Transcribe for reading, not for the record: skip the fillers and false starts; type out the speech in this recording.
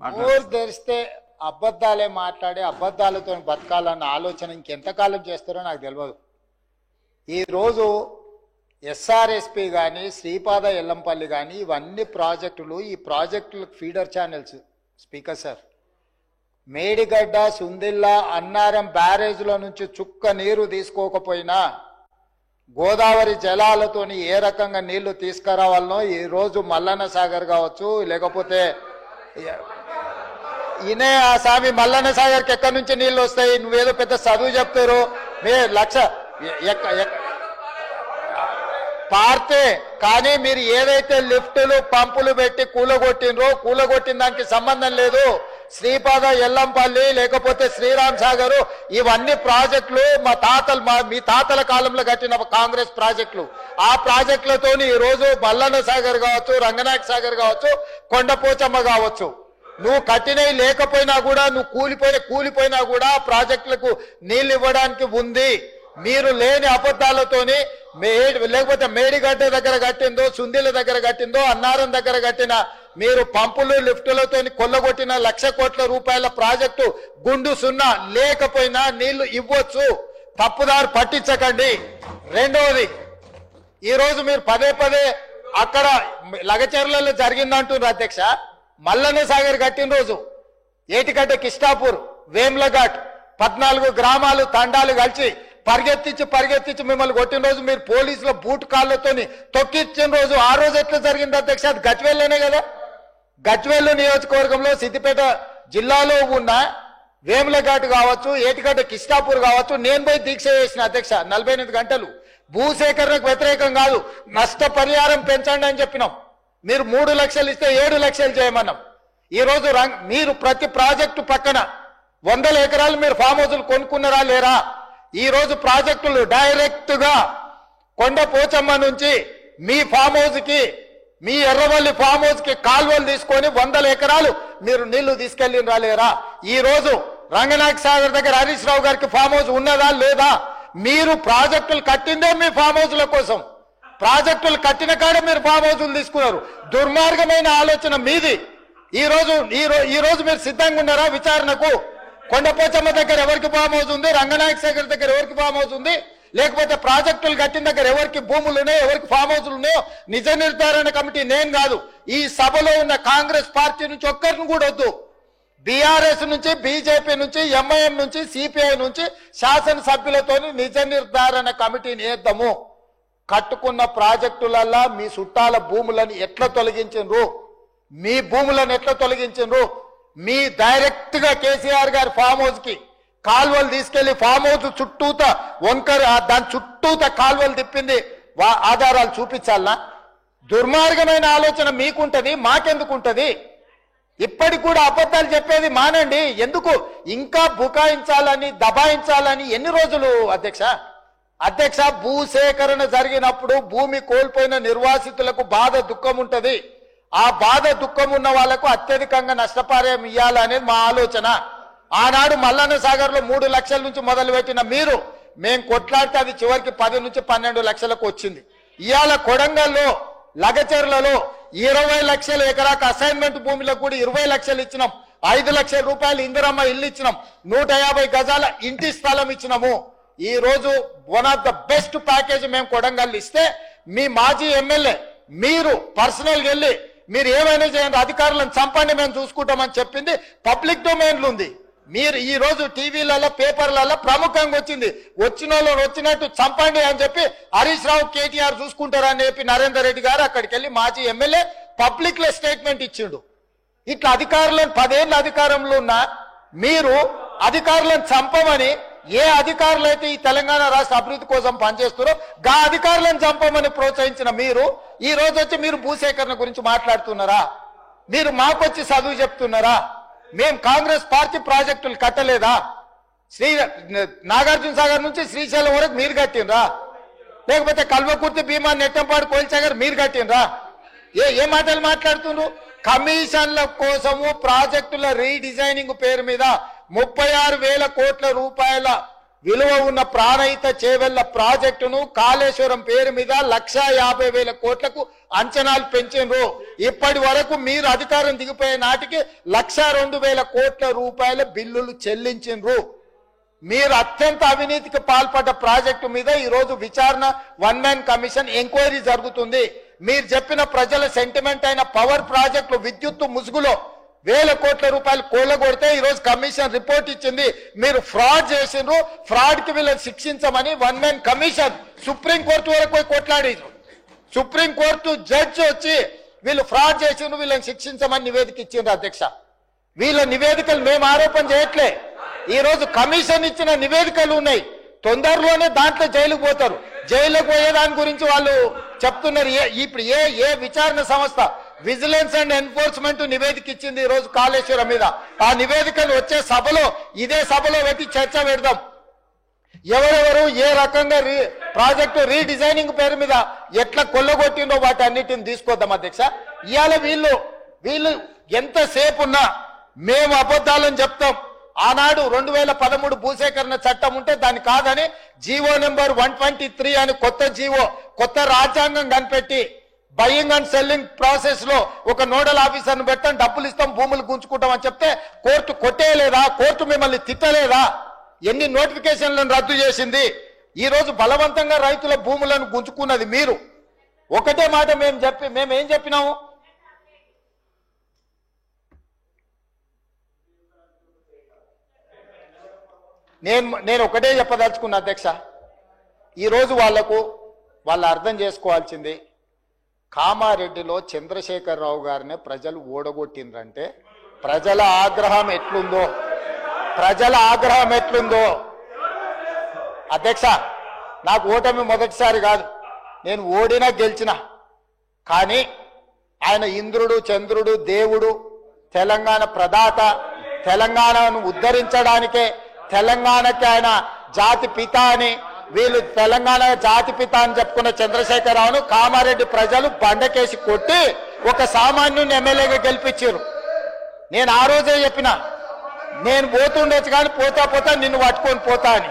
ఊరు తెరిస్తే అబద్ధాలే మాట్లాడి అబద్ధాలతో బతకాలన్న ఆలోచన ఇంకెంతకాలం చేస్తారో నాకు తెలియదు. ఈరోజు ఎస్ఆర్ఎస్పి కానీ శ్రీపాద ఎల్లంపల్లి కానీ ఇవన్నీ ప్రాజెక్టులు, ఈ ప్రాజెక్టులకు feeder channels. Speaker sir, Medigadda, Sundilla, Annaram బ్యారేజ్ల నుంచి చుక్క నీరు తీసుకోకపోయినా గోదావరి జలాలతోని ఏ రకంగా నీళ్లు తీసుకురావాలనో ఈరోజు మల్లన్న సాగర్ కావచ్చు, లేకపోతే ఈయనే ఆ స్వామి మల్లన్న సాగర్కి ఎక్కడి నుంచి నీళ్ళు వస్తాయి? నువ్వేదో పెద్ద చదువు చెప్తారు, మే లక్ష పార్తే కానీ మీరు ఏదైతే లిఫ్టులు పంపులు పెట్టి కూలగొట్టిన దానికి సంబంధం లేదు. శ్రీపాద ఎల్లంపల్లి లేకపోతే శ్రీరామ్ సాగర్ ఇవన్నీ ప్రాజెక్టులు మీ తాతల కాలంలో కట్టిన కాంగ్రెస్ ప్రాజెక్టులు. ఆ ప్రాజెక్టులతో ఈ రోజు మల్లన్న సాగర్ కావచ్చు, రంగనాయక సాగర్ కావచ్చు, కొండపోచమ్మ కావచ్చు, నువ్వు కట్టినవి లేకపోయినా కూడా, నువ్వు కూలిపోయినా కూడా ప్రాజెక్టులకు నీళ్ళు ఇవ్వడానికి ఉంది. మీరు లేని అబద్ధాలతోని లేకపోతే మేడిగడ్డ దగ్గర కట్టిందో, సుందిల దగ్గర కట్టిందో, అన్నారం దగ్గర కట్టిన మీరు పంపులు లిఫ్టులతో కొల్లగొట్టిన 1,00,000 కోట్ల రూపాయల ప్రాజెక్టు గుండు సున్నా లేకపోయినా నీళ్లు ఇవ్వచ్చు. తప్పుదారు పట్టించకండి. రెండవది, ఈరోజు మీరు పదే అక్కడ లగచర్లలో జరిగిందంటున్నారు అధ్యక్ష. మల్లన్న సాగర్ కట్టిన రోజు ఏటిగడ్డ, కిష్టాపూర్, వేమ్లఘాట్ 14 గ్రామాలు తండాలు కలిసి పరిగెత్తించి మిమ్మల్ని కొట్టిన రోజు మీరు పోలీసుల బూట్ కాళ్ళతో తొక్కిచ్చిన రోజు, ఆ రోజు ఎట్లా జరిగింది అధ్యక్ష? అది గజ్వేల్లోనే కదా. గజ్వేల్ నియోజకవర్గంలో సిద్దిపేట జిల్లాలో ఉన్న వేములఘాట్ కావచ్చు, ఏటిగడ్డ, కిష్టాపూర్ కావచ్చు, నేను పోయి దీక్ష చేసిన అధ్యక్ష 48 గంటలు. భూసేకరణకు వ్యతిరేకం కాదు, నష్టపరిహారం పెంచండి అని చెప్పినాం. మీరు 3 లక్షలు ఇస్తే 7 లక్షలు చేయమన్నాం. ఈరోజు మీరు ప్రతి ప్రాజెక్టు పక్కన 100 ఎకరాలు మీరు ఫామ్ హౌజులు కొనుక్కున్నారా లేరా? ఈ రోజు ప్రాజెక్టులు డైరెక్ట్ గా కొండపోచమ్మ నుంచి మీ ఫామ్ హౌస్ కి, మీ ఎర్రవల్లి ఫామ్ హౌస్ కి కాల్వలు తీసుకొని 100 ఎకరాలు మీరు నీళ్లు తీసుకెళ్ళినరా లేరా? ఈ రోజు రంగనాయక సాగర్ దగ్గర హరీష్ రావు గారికి ఫామ్ హౌస్ ఉన్నదా లేదా? మీరు ప్రాజెక్టులు కట్టిందే మీ ఫామ్ హౌస్ల కోసం. ప్రాజెక్టులు కట్టిన కాడ మీరు ఫామ్ హౌస్లు తీసుకున్నారు. దుర్మార్గమైన ఆలోచన మీది. ఈ రోజు మీరు సిద్ధంగా ఉన్నారా విచారణకు? కొండపోచమ్మ దగ్గర ఎవరికి ఫామ్ హౌస్ ఉంది? రంగనాయక సాగర్ దగ్గర ఎవరికి ఫామ్ హౌస్ ఉంది? లేకపోతే ప్రాజెక్టులు కట్టిన దగ్గర ఎవరికి భూములు ఉన్నాయో, ఎవరికి ఫామ్ హౌస్లు ఉన్నాయో నిజ నిర్ధారణ కమిటీ నేను కాదు, ఈ సభలో ఉన్న కాంగ్రెస్ పార్టీ నుంచి ఒక్కరిని కూడా వద్దు. బీఆర్ఎస్ నుంచి, బీజేపీ నుంచి, ఎంఐఎం నుంచి, సిపిఐ నుంచి శాసనసభ్యులతో నిజ నిర్ధారణ కమిటీని వేద్దాము. కట్టుకున్న ప్రాజెక్టులల్లా మీ చుట్టాల భూములను ఎట్లా తొలగించిండ్రు, మీ భూములను ఎట్లా తొలగించిండ్రు? మీ డైరెక్ట్ గా కేసీఆర్ గారి ఫామ్ హౌస్ కి కాల్వలు తీసుకెళ్లి ఫామ్ హౌస్ చుట్టూత వంకర దాని చుట్టూత కాల్వలు తిప్పింది ఆధారాలు చూపించాలనా? దుర్మార్గమైన ఆలోచన మీకుంటది, మాకెందుకుంటది? ఇప్పటికి కూడా అబద్ధాలు చెప్పేది మానండి. ఎందుకు ఇంకా బుకాయించాలని, దబాయించాలని? ఎన్ని రోజులు అధ్యక్ష? భూసేకరణ జరిగినప్పుడు భూమి కోల్పోయిన నిర్వాసితులకు బాధ, దుఃఖం ఉంటది. ఆ బాధ, దుఃఖం ఉన్న వాళ్లకు అత్యధికంగా నష్టపరిహారం ఇవ్వాలనేది మా ఆలోచన. ఆనాడు మల్లన్న సాగర్ లో 3 లక్షల నుంచి మొదలు పెట్టిన మీరు, మేం కొట్లాడితే అది చివరికి 10 నుంచి 12 లక్షలకు వచ్చింది. ఇవాళ కొడంగల్లో, లగచెర్లలో 20 లక్షల ఎకరాకు అసైన్మెంట్ భూమిలకు కూడా 20 లక్షలు ఇచ్చినాం. 5 లక్షల రూపాయలు ఇందిరమ్మ ఇల్లు ఇచ్చినాం. 150 గజాల ఇంటి స్థలం ఇచ్చినాము. ఈ రోజు one of the best package మేము కొడంగల్ ఇస్తే, మీ మాజీ ఎమ్మెల్యే మీరు పర్సనల్ గా వెళ్ళి మీరు ఏమైనా చేయండి, అధికారులను చంపండి, మేము చూసుకుంటామని చెప్పింది పబ్లిక్ డొమైన్లు ఉంది. మీరు ఈ రోజు టీవీలలో, పేపర్లలో ప్రముఖంగా వచ్చింది. వచ్చిన వాళ్ళు వచ్చినట్టు చంపండి అని చెప్పి హరీష్ రావు, కేటీఆర్ చూసుకుంటారని చెప్పి నరేందర్ రెడ్డి గారు అక్కడికి వెళ్ళి మాజీ ఎమ్మెల్యే పబ్లిక్ లో స్టేట్మెంట్ ఇచ్చిండు. ఇట్లా అధికారులను 10 ఏళ్ళ అధికారంలో ఉన్న మీరు అధికారులను చంపమని, ఏ అధికారులు అయితే ఈ తెలంగాణ రాష్ట్ర అభివృద్ధి కోసం పనిచేస్తారో గా అధికారులను చంపమని ప్రోత్సహించిన మీరు ఈ రోజు వచ్చి మీరు భూసేకరణ గురించి మాట్లాడుతున్నారా? మీరు మాకొచ్చి చదువు చెప్తున్నారా? మేం కాంగ్రెస్ పార్టీ ప్రాజెక్టులు కట్టలేదా? నాగార్జున సాగర్ నుంచి శ్రీశైలం వరకు మీరు కట్టినరా? లేకపోతే కల్వకుర్తి, భీమా, నెట్టంపాడు, కోయిల్సాగర్ మీరు కట్టినరా? ఏ మాటలు మాట్లాడుతున్నారు? కమిషన్ల కోసము ప్రాజెక్టుల రీడిజైనింగ్ పేరు మీద 36,000 కోట్ల రూపాయల విలువ ఉన్న ప్రాణహిత చేవెళ్ల ప్రాజెక్టును కాళేశ్వరం పేరు మీద 1,50,000 కోట్లకు అంచనాలు పెంచిండ్రు. ఇప్పటి వరకు మీరు అధికారం దిగిపోయే నాటికి 1,02,000 కోట్ల రూపాయల బిల్లులు చెల్లించిండ్రు. మీరు అత్యంత అవినీతికి పాల్పడ్డ ప్రాజెక్టు మీద ఈ రోజు విచారణ 1 మ్యాన్ కమిషన్ ఎంక్వైరీ జరుగుతుంది. మీరు చెప్పిన ప్రజల సెంటిమెంట్ అయిన పవర్ ప్రాజెక్టులు విద్యుత్తు ముసుగులో 1,000 కోట్ల రూపాయలు కూలగొడితే ఈ రోజు కమిషన్ రిపోర్ట్ ఇచ్చింది. మీరు ఫ్రాడ్ చేసిండ్రు, ఫ్రాడ్ కి వీళ్ళని శిక్షించమని 1 మ్యాన్ కమిషన్ సుప్రీంకోర్టు వరకు పోయి కొట్లాడిండ్రు. సుప్రీంకోర్టు జడ్జి వచ్చి వీళ్ళు ఫ్రాడ్ చేసిండ్రు, వీళ్ళని శిక్షించమని నివేదిక ఇచ్చిండ్రు. అధ్యక్ష, వీళ్ళ నివేదికలు మేము ఆరోపణ చేయట్లే. ఈ రోజు కమిషన్ ఇచ్చిన నివేదికలు ఉన్నాయి. తొందరలోనే దాంట్లో జైలుకు పోతారు. జైలుకు పోయే దాని గురించి వాళ్ళు చెప్తున్నారు. ఇప్పుడు ఏ విచారణ సంస్థ విజిలెన్స్ అండ్ ఎన్ఫోర్స్మెంట్ నివేదిక ఇచ్చింది ఈ రోజు కాళేశ్వరం మీద. ఆ నివేదికను వచ్చే సభలో ఇదే సభలో పెట్టి చర్చ పెడదాం. ఎవరెవరు ఏ రకంగా ప్రాజెక్టు రీడిజైనింగ్ పేరు మీద ఎట్లా కొల్లగొట్టిందో వాటి అన్నిటిని తీసుకొద్దాం. అధ్యక్ష, ఇవాళ వీళ్ళు ఎంతసేపు ఉన్నా మేము అబద్ధాలని చెప్తాం. ఆనాడు 2013 భూసేకరణ చట్టం ఉంటే దాన్ని కాదని జీవో నెంబర్ 123 అని కొత్త జీవో, కొత్త రాజ్యాంగం కనిపెట్టి బయింగ్ అండ్ సెల్లింగ్ ప్రాసెస్ లో ఒక నోడల్ ఆఫీసర్ను పెట్టాం, డబ్బులు ఇస్తాం, భూములు గుంజుకుంటాం అని చెప్తే కోర్టు కొట్టేయలేదా? కోర్టు మిమ్మల్ని తిట్టలేదా? ఎన్ని నోటిఫికేషన్లను రద్దు చేసింది? ఈ రోజు బలవంతంగా రైతుల భూములను గుంజుకున్నది మీరు. ఒకటే మాట మేమేం చెప్పినాము? నేను ఒకటే చెప్పదలుచుకున్నా అధ్యక్ష, ఈరోజు వాళ్ళు అర్థం చేసుకోవాల్సింది, కామారెడ్డిలో చంద్రశేఖరరావు గారిని ప్రజలు ఓడగొట్టిండ్రంటే ప్రజల ఆగ్రహం ఎట్లుందో అధ్యక్ష, నాకు ఓటమి మొదటిసారి కాదు. నేను ఓడినా గెలిచిన, కానీ ఆయన ఇంద్రుడు, చంద్రుడు, దేవుడు, తెలంగాణ ప్రదాత, తెలంగాణను ఉద్ధరించడానికే, తెలంగాణకి ఆయన జాతి పిత అని, వీళ్ళు తెలంగాణ జాతి పిత అని చెప్పుకున్న చంద్రశేఖరరావును కామారెడ్డి ప్రజలు బండకేసి కొట్టి ఒక సామాన్యుని ఎమ్మెల్యేగా గెలిపించారు. నేను ఆ రోజే చెప్పిన, నేను పోతుండొచ్చు కానీ పోతా నిన్ను పట్టుకొని పోతా అని.